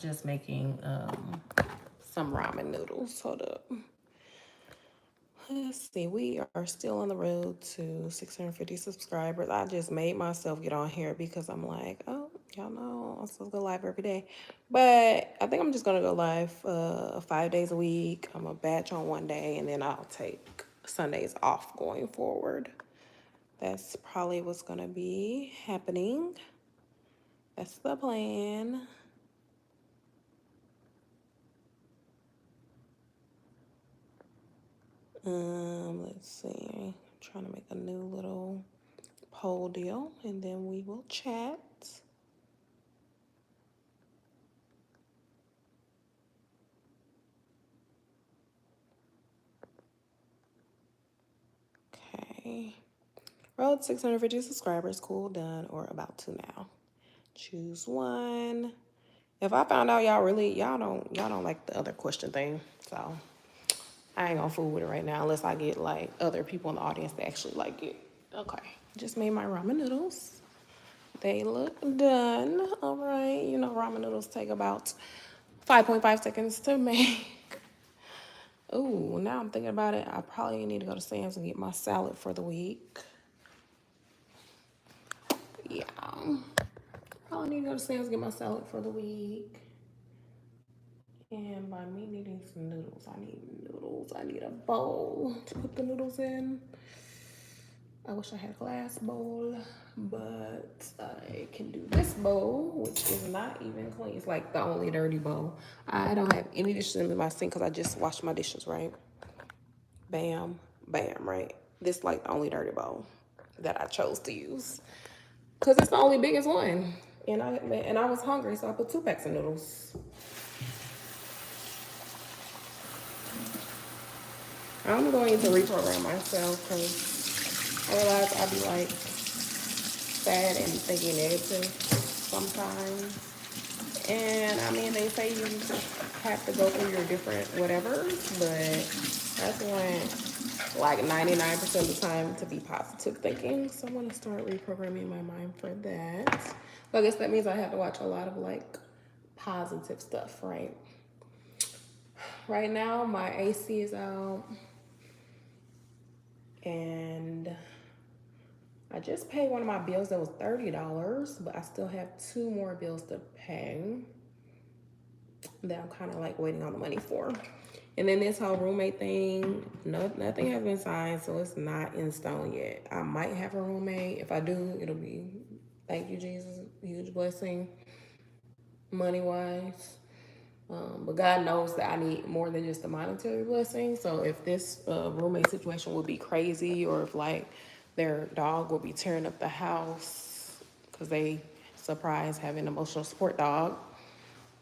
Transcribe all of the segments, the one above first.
just making some ramen noodles. Hold up. Let's see, we are still on the road to 650 subscribers. I just made myself get on here because I'm like, oh, y'all know I'm supposed to go live every day. But I think I'm just gonna go live 5 days a week. I'm gonna batch on one day and then I'll take Sundays off going forward. That's probably what's gonna be happening. That's the plan. Let's see. I'm trying to make a new little poll deal and then we will chat. Okay. Road 650 subscribers. Cool, done, or about to now. Choose one. If I found out y'all don't like the other question thing, so I ain't gonna fool with it right now unless I get like other people in the audience that actually like it. Okay. Just made my ramen noodles. They look done. All right. You know ramen noodles take about 5.5 seconds to make. Ooh, now I'm thinking about it. I probably need to go to Sam's and get my salad for the week. Yeah. Probably need to go to Sam's and get my salad for the week. And by me needing some noodles, I need noodles. I need a bowl to put the noodles in. I wish I had a glass bowl, but I can do this bowl, which is not even clean. It's like the only dirty bowl. I don't have any dishes in my sink because I just washed my dishes, right? Bam, bam, right? This like the only dirty bowl that I chose to use because it's the only biggest one. And I was hungry, so I put 2 packs of noodles. I'm going to reprogram myself because I realize I'd be like sad and thinking negative sometimes. And I mean, they say you have to go through your different whatevers, but that's when like 99% of the time to be positive thinking. So I'm gonna start reprogramming my mind for that. So I guess that means I have to watch a lot of like positive stuff, right? Right now, my AC is out and I just paid one of my bills that was $30, but I still have 2 more bills to pay that I'm kind of like waiting on the money for. And then this whole roommate thing, nothing has been signed, so it's not in stone yet. I might have a roommate. If I do, it'll be, thank you, Jesus, huge blessing, money-wise. But God knows that I need more than just a monetary blessing. So if this roommate situation will be crazy, or if like their dog will be tearing up the house because they surprise have an emotional support dog,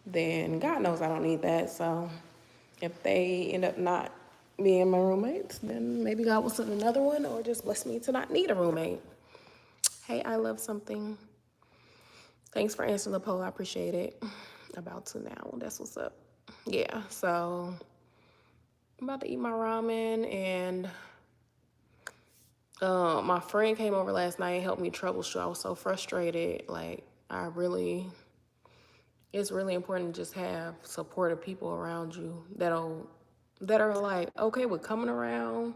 then God knows I don't need that. So if they end up not being my roommates, then maybe God will send another one or just bless me to not need a roommate. Hey, I love something. Thanks for answering the poll. I appreciate it. About to now. That's what's up. Yeah, so I'm about to eat my ramen, and my friend came over last night and helped me troubleshoot. I was so frustrated. Like, it's really important to just have supportive people around you that are like okay with coming around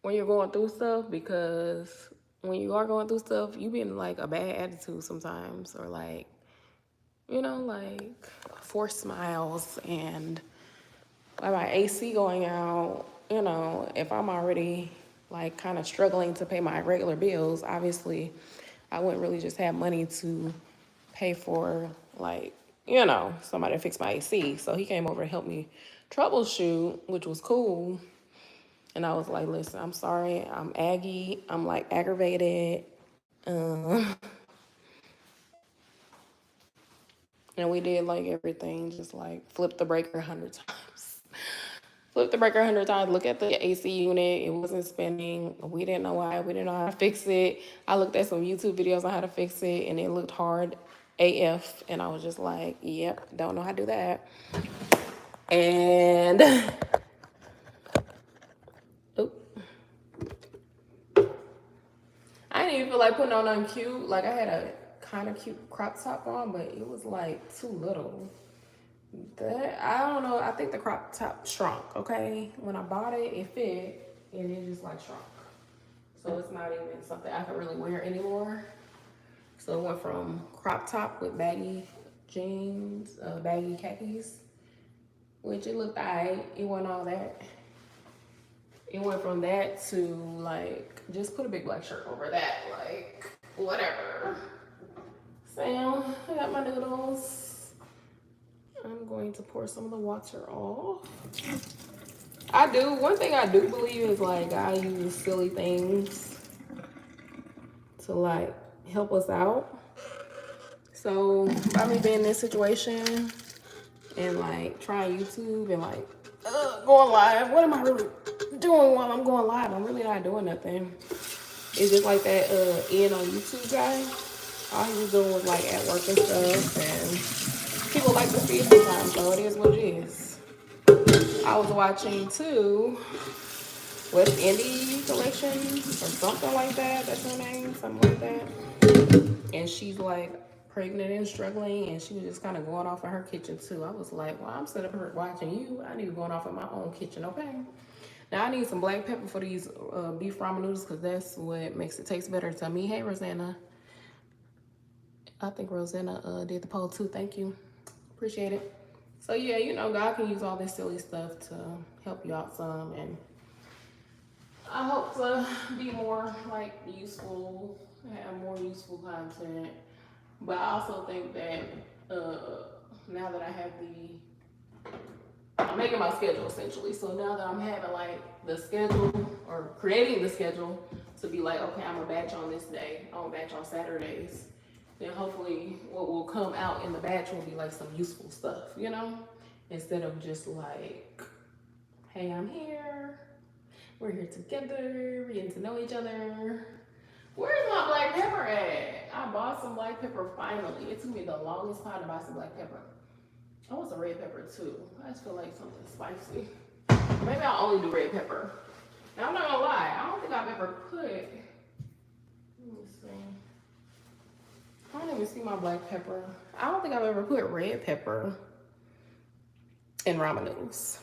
when you're going through stuff, because when you are going through stuff, you be in like a bad attitude sometimes, or like, like forced smiles. And by my AC going out, if I'm already like kind of struggling to pay my regular bills, obviously I wouldn't really just have money to pay for like, somebody to fix my AC. So he came over to help me troubleshoot, which was cool. And I was like, listen, I'm sorry, I'm aggy, I'm like aggravated. And we did like everything, just like flip the breaker 100 times. Flip the breaker 100 times, look at the AC unit, it wasn't spinning. We didn't know why, we didn't know how to fix it. I looked at some YouTube videos on how to fix it and it looked hard AF. And I was just like, yep, don't know how to do that. And, oop. I didn't even feel like putting on nothing cute. Like I had a kind of cute crop top on, but it was like too little. That, I don't know. I think the crop top shrunk, okay? When I bought it, it fit, and it just like shrunk. So it's not even something I can really wear anymore. So it went from crop top with baggy jeans, baggy khakis, which it looked alright. It wasn't all that. It went from that to like, just put a big black shirt over that, like, whatever. So I got my noodles. I'm going to pour some of the water off. One thing I do believe is like I use silly things to like help us out. So by me being in this situation and like trying YouTube and like going live, what am I really doing while I'm going live? I'm really not doing nothing. It's just like that Ian on YouTube guy. All he was doing was like at work and stuff, and people like to see it sometimes, so it is what it is. I was watching too, West Indie Collection or something like that. That's her name, something like that. And she's like pregnant and struggling, and she was just kind of going off in her kitchen too. I was like, well, I'm sitting up here watching you. I need to be going off in my own kitchen, okay? Now I need some black pepper for these beef ramen noodles because that's what makes it taste better to me. Hey, Rosanna. I think Rosanna did the poll too. Thank you. Appreciate it. So yeah, you know, God can use all this silly stuff to help you out some, and I hope to be more like useful, have more useful content. But I also think that now that I have I'm making my schedule essentially. So now that I'm having like the schedule or creating the schedule to be like, okay, I'm gonna batch on this day, I'm gonna batch on Saturdays. Then hopefully what will come out in the batch will be like some useful stuff, you know? Instead of just like, hey, I'm here, we're here together, we're getting to know each other. Where's my black pepper at? I bought some black pepper finally. It took me the longest time to buy some black pepper. I want some red pepper too. I just feel like something spicy. Maybe I'll only do red pepper. Now I'm not gonna lie, I don't think I've ever put, let me see. I don't even see my black pepper. I don't think I've ever put red pepper in ramen noodles.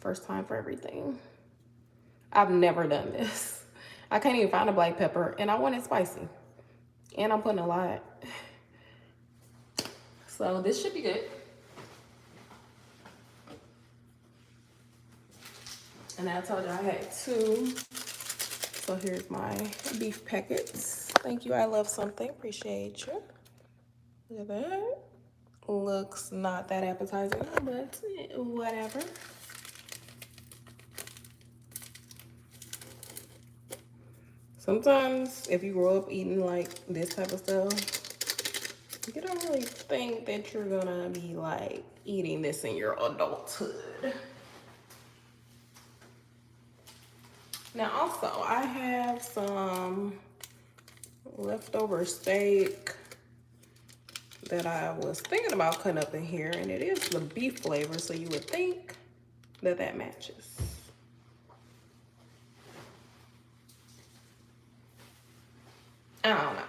First time for everything. I've never done this. I can't even find a black pepper, and I want it spicy. And I'm putting a lot. So this should be good. And I told you I had 2. So here's my beef packets. Thank you. I love something. Appreciate you. Look at that. Looks not that appetizing, but whatever. Sometimes if you grow up eating like this type of stuff, you don't really think that you're gonna be like eating this in your adulthood. Now also I have some leftover steak that I was thinking about cutting up in here, and it is the beef flavor, so you would think that that matches. I don't know.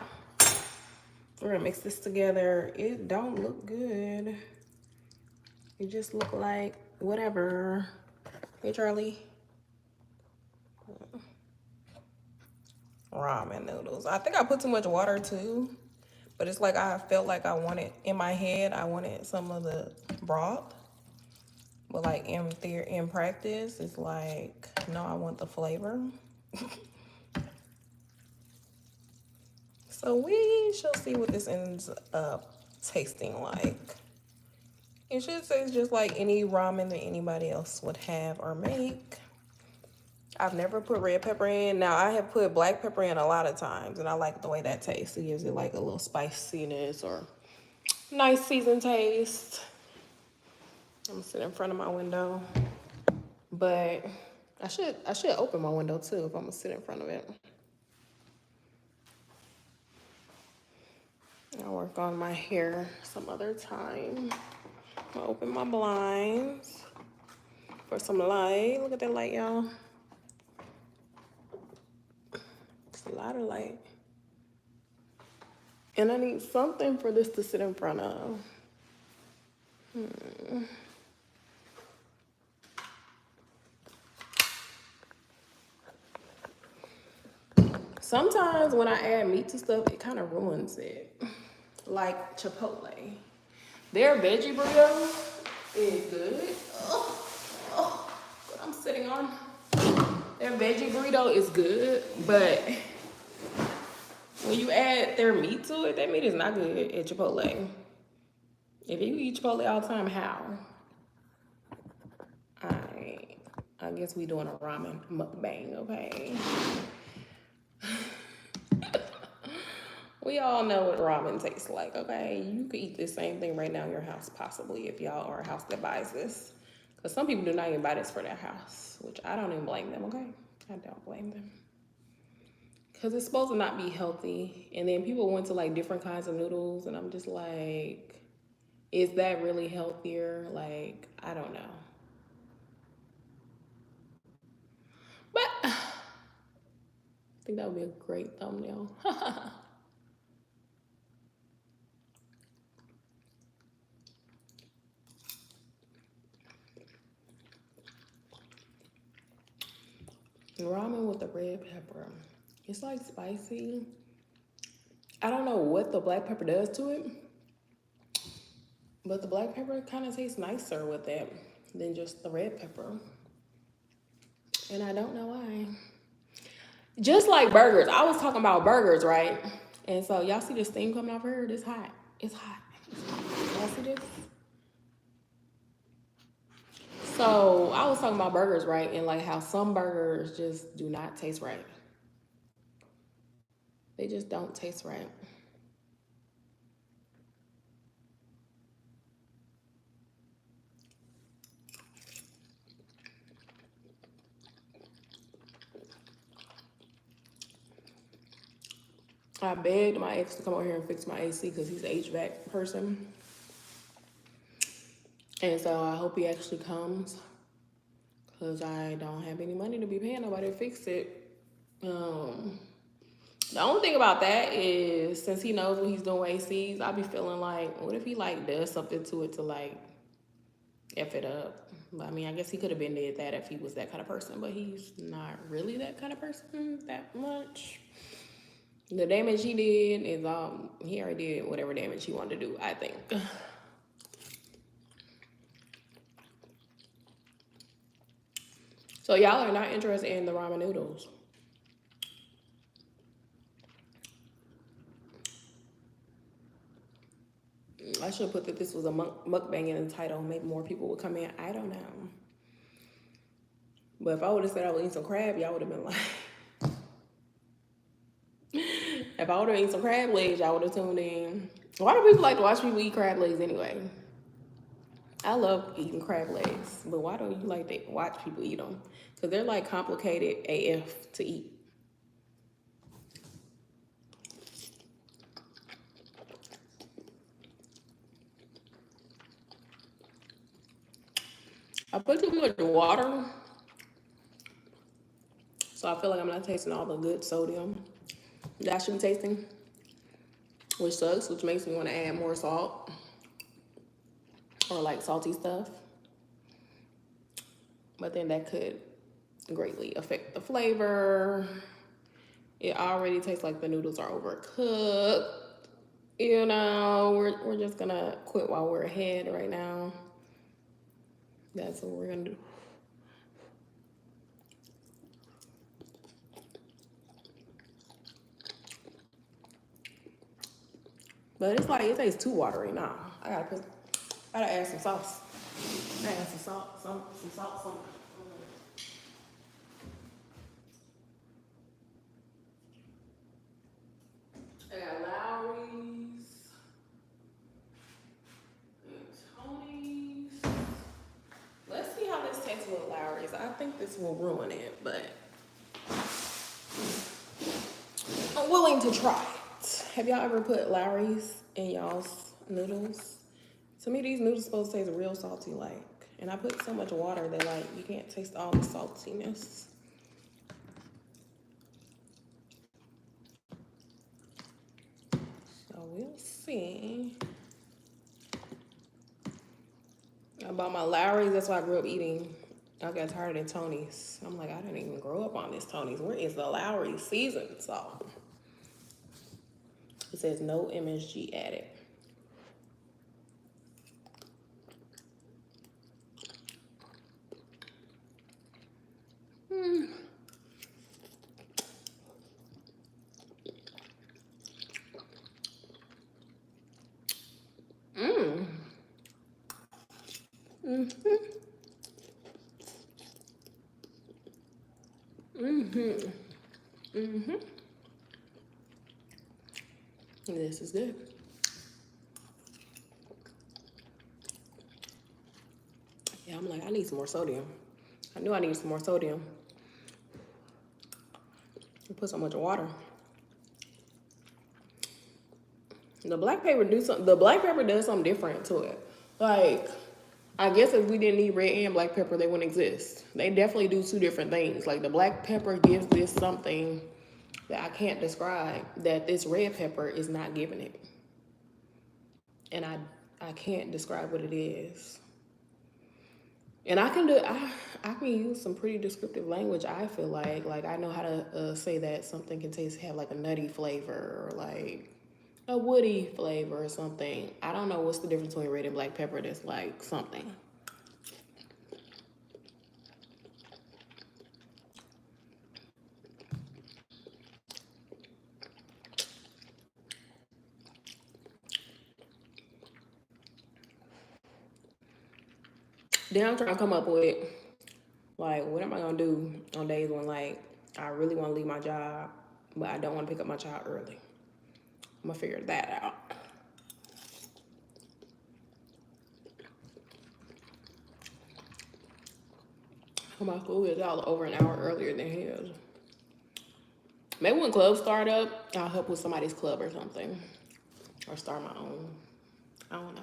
We're gonna mix this together. It don't look good. It just look like whatever. Hey, Charlie. Ramen noodles. I think I put too much water too, but it's like I felt like I wanted, in my head, I wanted some of the broth. But like in practice, it's like, no, I want the flavor. So we shall see what this ends up tasting like. It should taste just like any ramen that anybody else would have or make. I've never put red pepper in. Now I have put black pepper in a lot of times, and I like the way that tastes. It gives it like a little spiciness or nice seasoned taste. I'm gonna sit in front of my window, but I should open my window too if I'm gonna sit in front of it. I'll work on my hair some other time. I'll open my blinds for some light. Look at that light, y'all. It's a lot of light. And I need something for this to sit in front of. Sometimes when I add meat to stuff, it kind of ruins it. Like Chipotle. Their veggie burrito is good. What I'm sitting on. Their veggie burrito is good, but when you add their meat to it, that meat is not good at Chipotle. If you eat Chipotle all the time, how? I guess we doing a ramen mukbang, okay? We all know what ramen tastes like, okay? You could eat the same thing right now in your house, possibly, if y'all are a house that buys this. Because some people do not even buy this for their house, which I don't even blame them, okay? I don't blame them. Because it's supposed to not be healthy. And then people went to like different kinds of noodles, and I'm just like, is that really healthier? Like, I don't know. But I think that would be a great thumbnail. Ramen with the red pepper. It's like spicy. I don't know what the black pepper does to it, but the black pepper kind of tastes nicer with it than just the red pepper. And I don't know why. Just like burgers. I was talking about burgers, right? And so y'all see this steam coming off here? It's hot. It's hot. Y'all see this? So I was talking about burgers, right? And like how some burgers just do not taste right. They just don't taste right. I begged my ex to come over here and fix my AC because he's an HVAC person. And so I hope he actually comes because I don't have any money to be paying nobody to fix it. The only thing about that is since he knows what he's doing with ACs, I'll be feeling like, what if he like does something to it to like F it up? But I mean, I guess he could have been did that if he was that kind of person, but he's not really that kind of person that much. The damage he did is he already did whatever damage he wanted to do, I think. So y'all are not interested in the ramen noodles. I should put that this was a mukbang in the title. Maybe more people would come in. I don't know. But if I would have said I would eat some crab, y'all would have been like, if I would have eaten some crab legs, y'all would have tuned in. Why do people like to watch people eat crab legs anyway? I love eating crab legs, but why don't you like to watch people eat them? Because they're like complicated AF to eat. I put too much water, so I feel like I'm not tasting all the good sodium that I should be tasting, which sucks, which makes me want to add more salt or like salty stuff. But then that could greatly affect the flavor. It already tastes like the noodles are overcooked. You know, we're just gonna quit while we're ahead right now. That's what we're gonna do. But it's like it tastes too watery now. I gotta add some sauce. I add some salt, some salt, some. I got Lowry's and Tony's. Let's see how this tastes with Lowry's. I think this will ruin it, but I'm willing to try it. Have y'all ever put Lowry's in y'all's noodles? To me, these noodles supposed to taste real salty, like, and I put so much water that like you can't taste all the saltiness. So we'll see. I bought my Lowry's. That's why I grew up eating. I got tired of Tony's. I'm like, I didn't even grow up on this Tony's. Where is the Lowry seasoned salt? It says no MSG added. This is good. Yeah, I'm like, I need some more sodium. I knew I needed some more sodium. I put so much water. The black pepper does something different to it. Like, I guess if we didn't need red and black pepper, they wouldn't exist. They definitely do two different things. Like the black pepper gives this something that I can't describe that this red pepper is not giving it. And I can't describe what it is. And I can use some pretty descriptive language. I feel like I know how to say that something can have like a nutty flavor or like a woody flavor or something. I don't know what's the difference between red and black pepper. That's like something. Then I'm trying to come up with like, what am I gonna do on days when like I really want to leave my job, but I don't want to pick up my child early. I'm gonna figure that out. My school is out over an hour earlier than his. Maybe when clubs start up, I'll help with somebody's club or something. Or start my own. I don't know.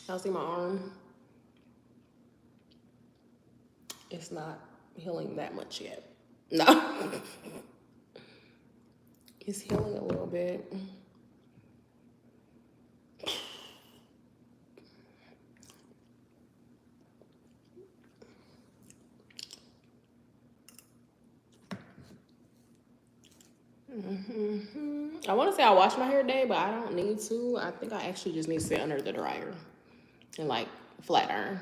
Y'all see my arm? It's not healing that much yet. No. It's healing a little bit. I want to say I wash my hair today, but I don't need to. I think I actually just need to sit under the dryer and like flat iron.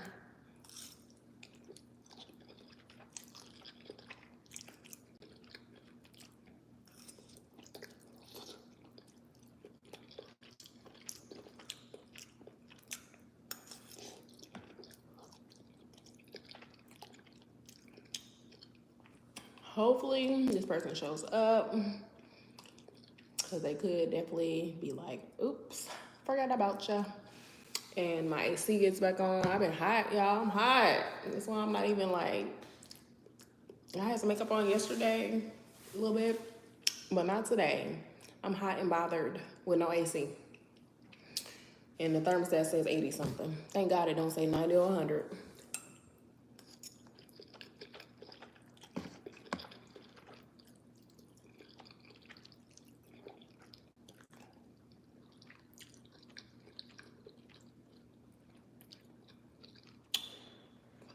Hopefully this person shows up, because they could definitely be like, oops, forgot about you. And my AC gets back on. I've been hot, y'all. I'm hot. That's why I'm not even like, I had some makeup on yesterday, a little bit, but not today. I'm hot and bothered with no AC. And the thermostat says 80 something. Thank God it don't say 90 or 100.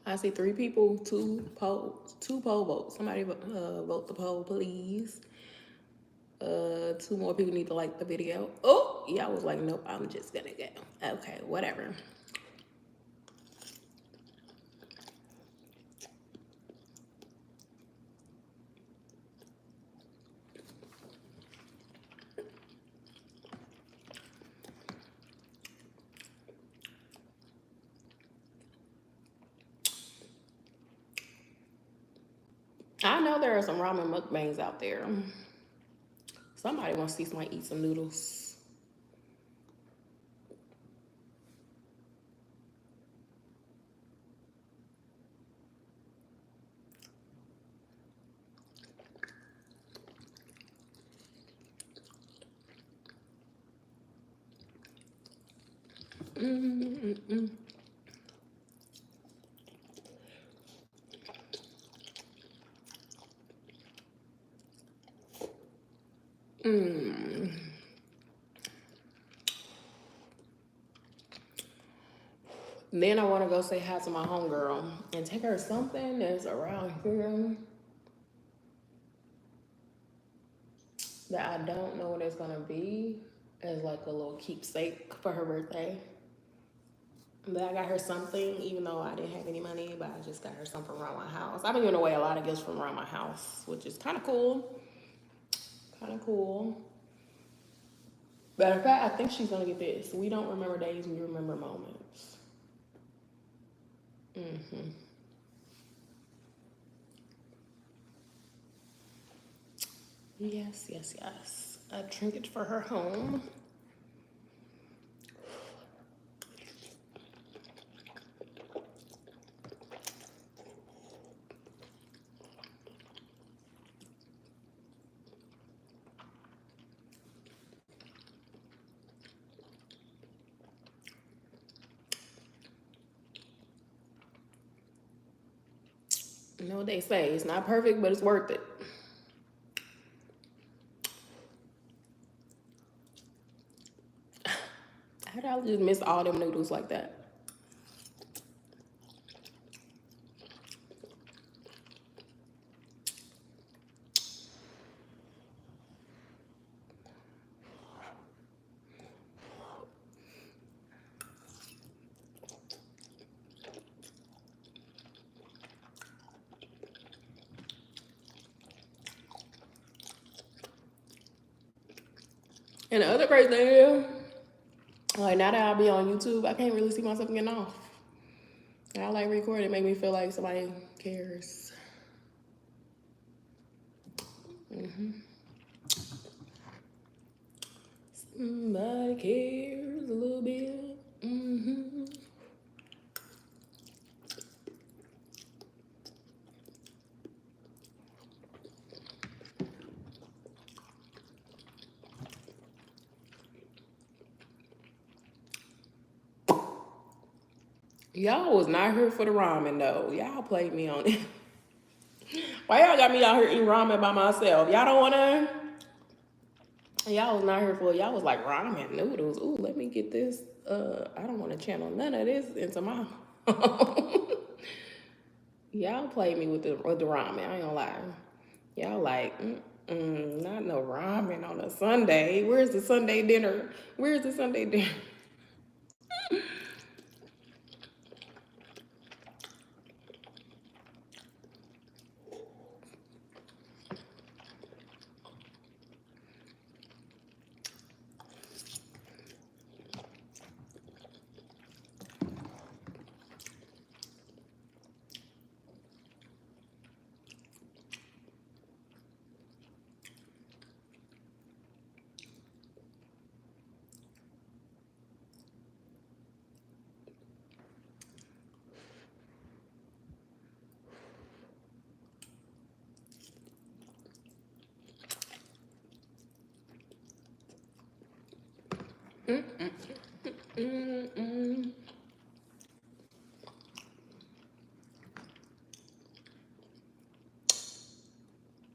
I see 3 people, 2 poll votes. Somebody vote the poll, please. 2 more people need to like the video. Oh, yeah, I was like, nope, I'm just gonna go. Okay, whatever. I know there are some ramen mukbangs out there. Somebody wants to see somebody eat some noodles. Then I want to go say hi to my homegirl and take her something that's around here that I don't know what it's gonna be as like a little keepsake for her birthday. But I got her something, even though I didn't have any money, but I just got her something around my house. I've been giving away a lot of gifts from around my house, which is kind of cool. Kind of cool. Matter of fact, I think she's gonna get this. We don't remember days, we remember moments. Yes, yes, yes. A trinket for her home. You know what they say, it's not perfect, but it's worth it. How did I just miss all them noodles like that? And the other crazy thing is, like now that I'll be on YouTube, I can't really see myself getting off. And I like recording, make me feel like somebody cares. Somebody cares a little bit. Y'all was not here for the ramen though. Y'all played me on it. Why y'all got me out here eating ramen by myself? Y'all don't wanna? Y'all was not here for it. Y'all was like ramen noodles. Ooh, let me get this. I don't want to channel none of this into my. Y'all played me with the ramen. I ain't gonna lie. Y'all like, not no ramen on a Sunday. Where's the Sunday dinner? Where's the Sunday dinner?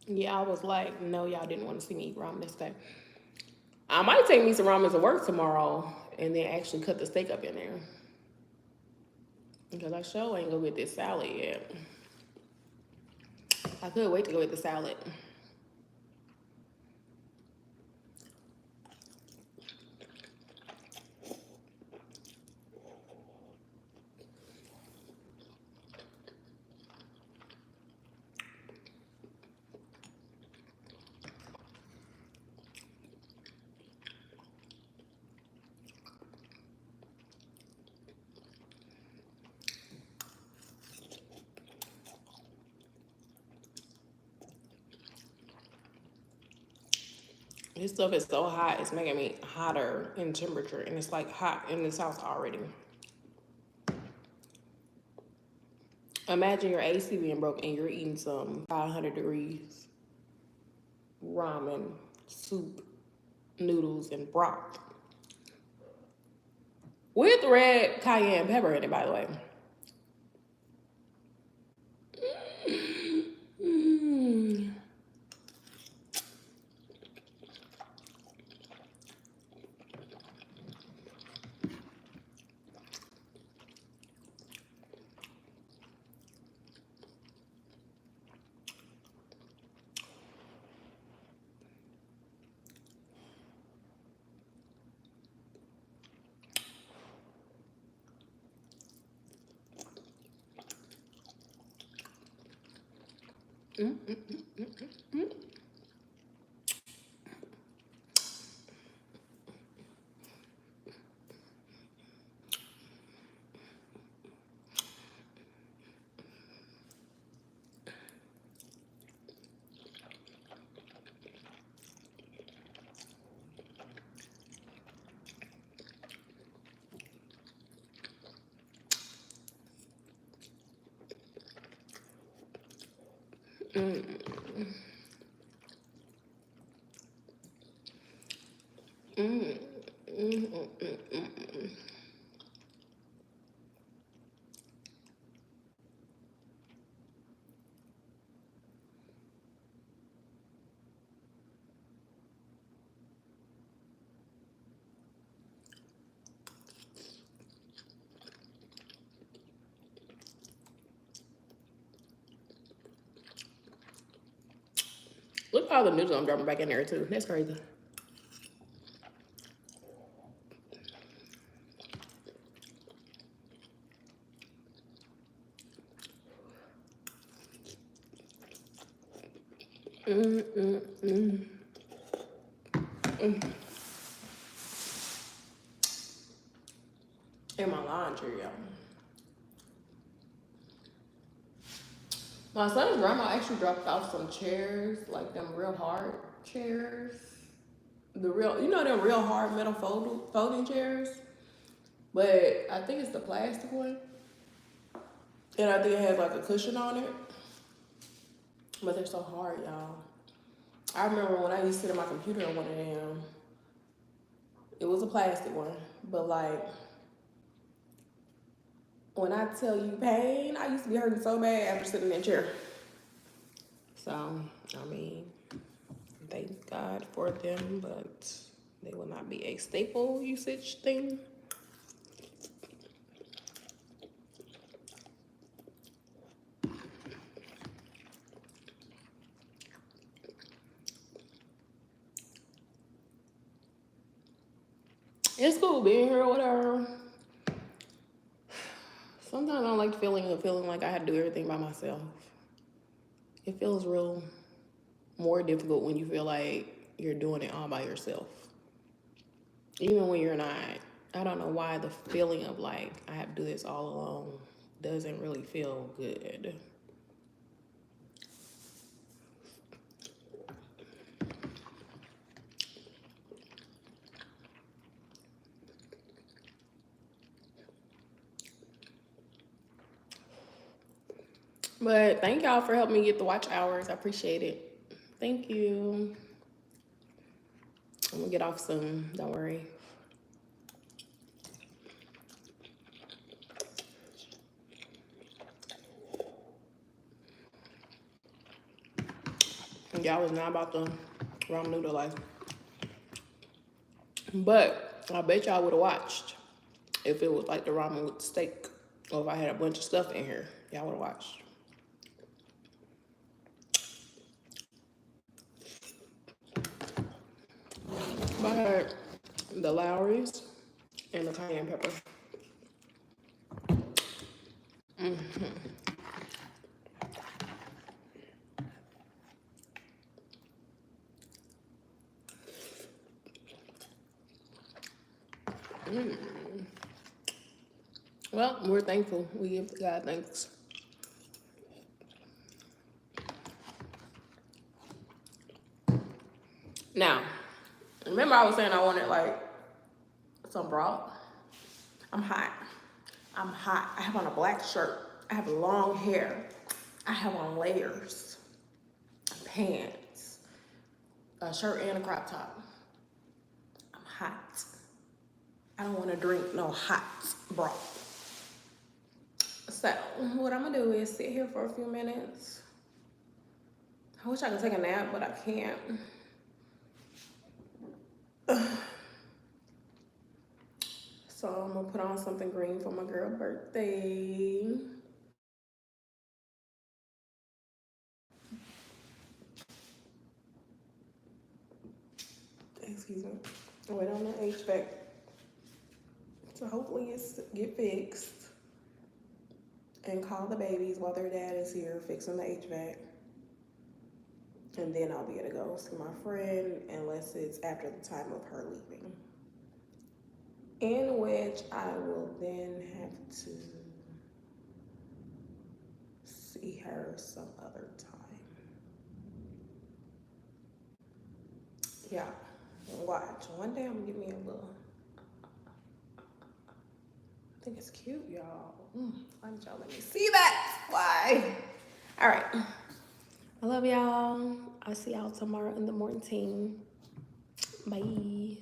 Yeah, I was like, no, y'all didn't want to see me eat ramen this day. I might take me some ramen to work tomorrow and then actually cut the steak up in there. Because I sure ain't gonna get this salad yet. I could wait to go get the salad. This stuff is so hot, it's making me hotter in temperature, and it's like hot in this house already. Imagine your AC being broke and you're eating some 500 degrees ramen, soup, noodles, and broth. With red cayenne pepper in it, by the way. Mm, mm, mm, mm, mm, mm, mm, mm, mm. Look at all the noodles I'm dropping back in there too. That's crazy. Mm, mm, mm. In my laundry, y'all. My son's grandma actually dropped off some chairs, like them real hard chairs. The real, you know, them real hard metal folding chairs. But I think it's the plastic one. And I think it has like a cushion on it. But they're so hard, y'all. I remember when I used to sit at my computer on one of them, it was a plastic one. But like, when I tell you pain, I used to be hurting so bad after sitting in that chair. So, I mean, thank God for them, but they will not be a staple usage thing. It's cool being here or whatever. Sometimes I don't like feeling like I had to do everything by myself. It feels real more difficult when you feel like you're doing it all by yourself. Even when you're not. I don't know why the feeling of like I have to do this all alone doesn't really feel good. But thank y'all for helping me get the watch hours. I appreciate it. Thank you. I'm gonna get off soon. Don't worry. Y'all was not about the ramen noodle life. But I bet y'all would have watched if it was like the ramen with the steak. Or if I had a bunch of stuff in here. Y'all would have watched. But I had the Lowry's and the cayenne pepper. Well, we're thankful. We give God thanks. Now, remember I was saying I wanted like some broth? I'm hot. I'm hot. I have on a black shirt. I have long hair. I have on layers, pants, a shirt and a crop top. I'm hot. I don't want to drink no hot broth. So what I'm gonna do is sit here for a few minutes. I wish I could take a nap, but I can't. So I'm gonna put on something green for my girl's birthday. Excuse me. Wait on the HVAC. So hopefully it's get fixed. And call the babies while their dad is here fixing the HVAC. And then I'll be able to go see my friend unless it's after the time of her leaving. In which I will then have to see her some other time. Yeah, watch. One day I'm gonna give me a little. I think it's cute, y'all. Why did y'all let me see that? Why? All right. I love y'all. I'll see y'all tomorrow in the morning. Bye.